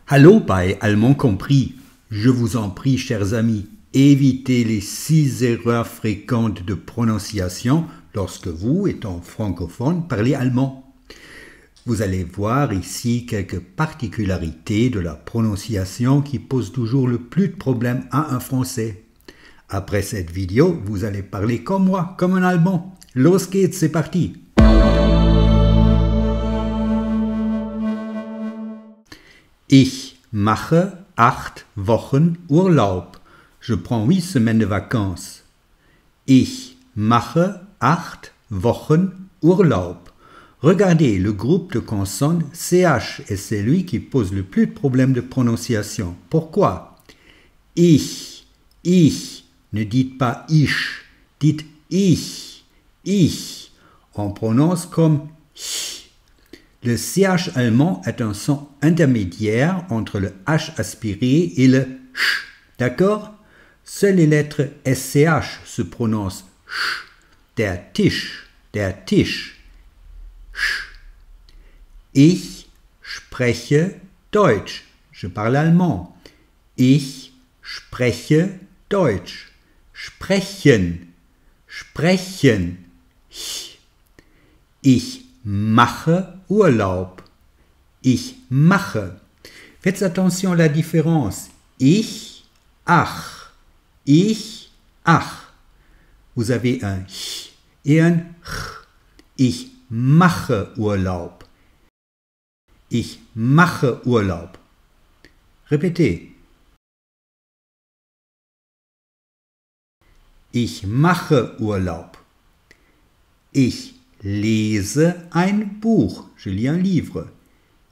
Hallo bei Allemand compris. Je vous en prie, chers amis, évitez les 6 erreurs fréquentes de prononciation lorsque vous, étant francophone, parlez allemand. Vous allez voir ici quelques particularités de la prononciation qui posent toujours le plus de problèmes à un Français. Après cette vidéo, vous allez parler comme moi, comme un Allemand. Los geht's, c'est parti! Ich mache 8 Wochen Urlaub. Je prends 8 semaines de vacances. Ich mache 8 Wochen Urlaub. Regardez, le groupe de consonnes CH est celui qui pose le plus de problèmes de prononciation. Pourquoi? Ich. Ne dites pas ich, dites ich. On prononce comme ch. Le CH allemand est un son intermédiaire entre le H aspiré et le ch. D'accord? Seules les lettres SCH se prononcent ch. Der Tisch. Ch. Ich spreche Deutsch. Je parle allemand. Ich spreche Deutsch. Sprechen. Ich mache Urlaub. Ich mache. Faites attention à la différence. Ich, ach. Vous avez un ch et un ch. Ich mache Urlaub. Ich mache Urlaub. Répétez. Ich mache Urlaub. Ich lese ein Buch. Je lis un livre.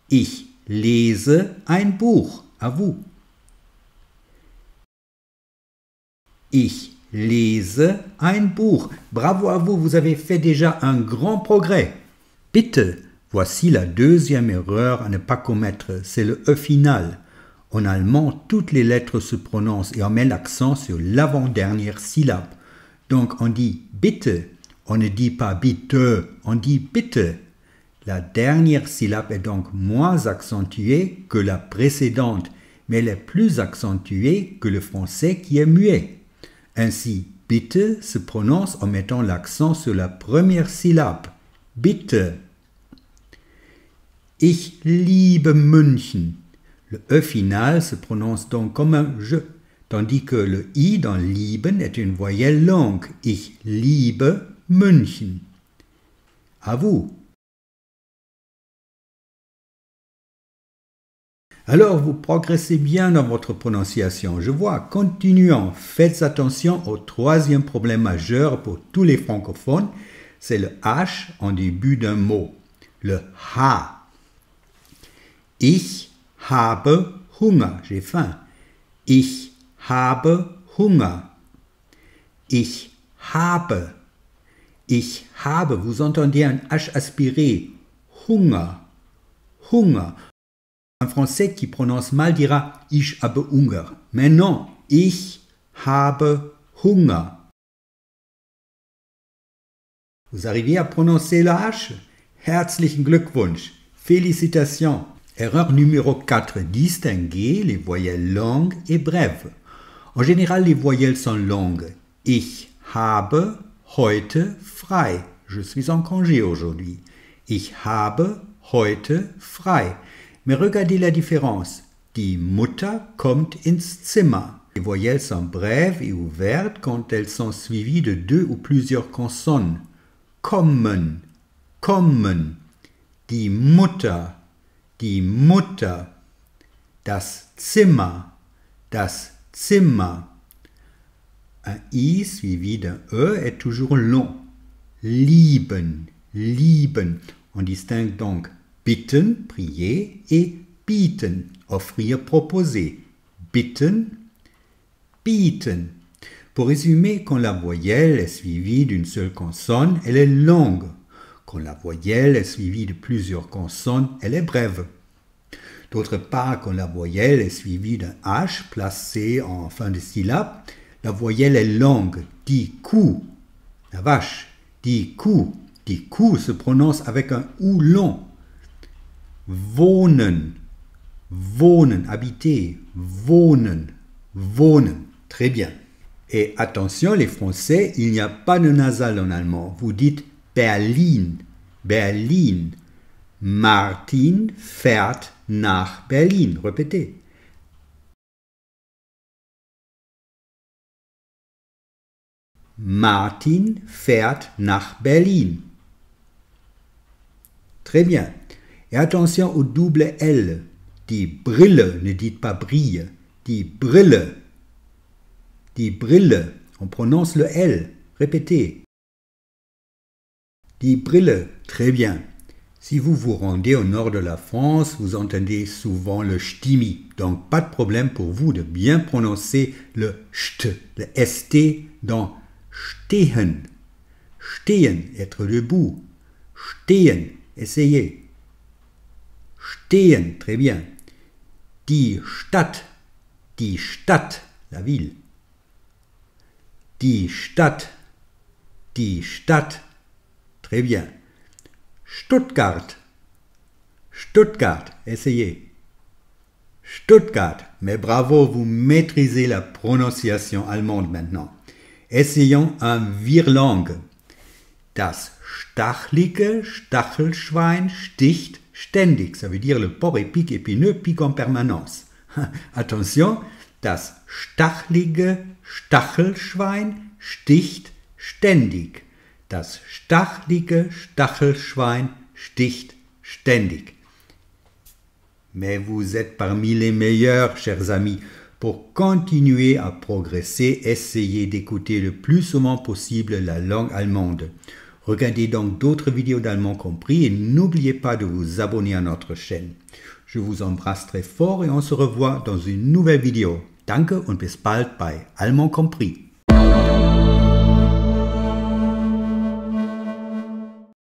Ich lese ein Buch. À vous. Ich lese ein Buch. Bravo à vous, vous avez fait déjà un grand progrès. Bitte, voici la deuxième erreur à ne pas commettre, c'est le E final. En allemand, toutes les lettres se prononcent et on met l'accent sur l'avant-dernière syllabe. Donc on dit bitte, on ne dit pas bitte, on dit bitte. La dernière syllabe est donc moins accentuée que la précédente, mais elle est plus accentuée que le français qui est muet. Ainsi, bitte se prononce en mettant l'accent sur la première syllabe. Bitte. Ich liebe München. Le E final se prononce donc comme un je, tandis que le I dans lieben est une voyelle longue. Ich liebe München. À vous. Alors, vous progressez bien dans votre prononciation. Je vois. Continuons. Faites attention au troisième problème majeur pour tous les francophones. C'est le H en début d'un mot. Le H. Ich habe Hunger. J'ai faim. Ich habe Hunger. Ich habe. Vous entendez un H aspiré. Hunger. Un Français qui prononce mal dira « Ich habe Hunger ». Mais non, « Ich habe Hunger ». Vous arrivez à prononcer le H? Herzlichen Glückwunsch. Félicitations. Erreur numéro 4. Distinguer les voyelles longues et brèves. En général, les voyelles sont longues. Ich habe heute frei. Je suis en congé aujourd'hui. Ich habe heute frei. Mais regardez la différence. Die Mutter kommt ins Zimmer. Les voyelles sont brèves et ouvertes quand elles sont suivies de 2 ou plusieurs consonnes. Kommen. Die Mutter. Das Zimmer. Un I suivi d'un E est toujours long. Lieben. On distingue donc bitten, prier, et bieten, offrir, proposer. Bitten, bieten. Pour résumer, quand la voyelle est suivie d'une seule consonne, elle est longue. Quand la voyelle est suivie de plusieurs consonnes, elle est brève. D'autre part, quand la voyelle est suivie d'un H placé en fin de syllabe, la voyelle est longue. Die Kuh. La vache. Die Kuh. Die Kuh se prononce avec un OU long. Wohnen. wohnen, habiter, wohnen, wohnen. Très bien. Et attention les Français, il n'y a pas de nasal en allemand. Vous dites Berlin, Berlin. Martin fährt nach Berlin. Répétez. Martin fährt nach Berlin. Très bien. Et attention au double L. Die Brille, ne dites pas brille. Die Brille. Die Brille. On prononce le L. Répétez. Die Brille. Très bien. Si vous vous rendez au nord de la France, vous entendez souvent le stimi. Donc, pas de problème pour vous de bien prononcer le st, le st dans stehen. Stehen, être debout. Stehen, essayez. Stehen, très bien. Die Stadt, la ville. Die Stadt, très bien. Stuttgart, Stuttgart, essayez. Stuttgart, mais bravo, vous maîtrisez la prononciation allemande maintenant. Essayons un Vierlang. Das stachelige Stachelschwein sticht ständig. Ça veut dire le porc épic épineux pique en permanence. Attention, das stachelige Stachelschwein sticht ständig. Das stachelige Stachelschwein sticht ständig. Mais vous êtes parmi les meilleurs, chers amis. Pour continuer à progresser, essayez d'écouter le plus souvent possible la langue allemande. Regardez donc d'autres vidéos d'allemand compris et n'oubliez pas de vous abonner à notre chaîne. Je vous embrasse très fort et on se revoit dans une nouvelle vidéo. Danke und bis bald bei Allemand compris.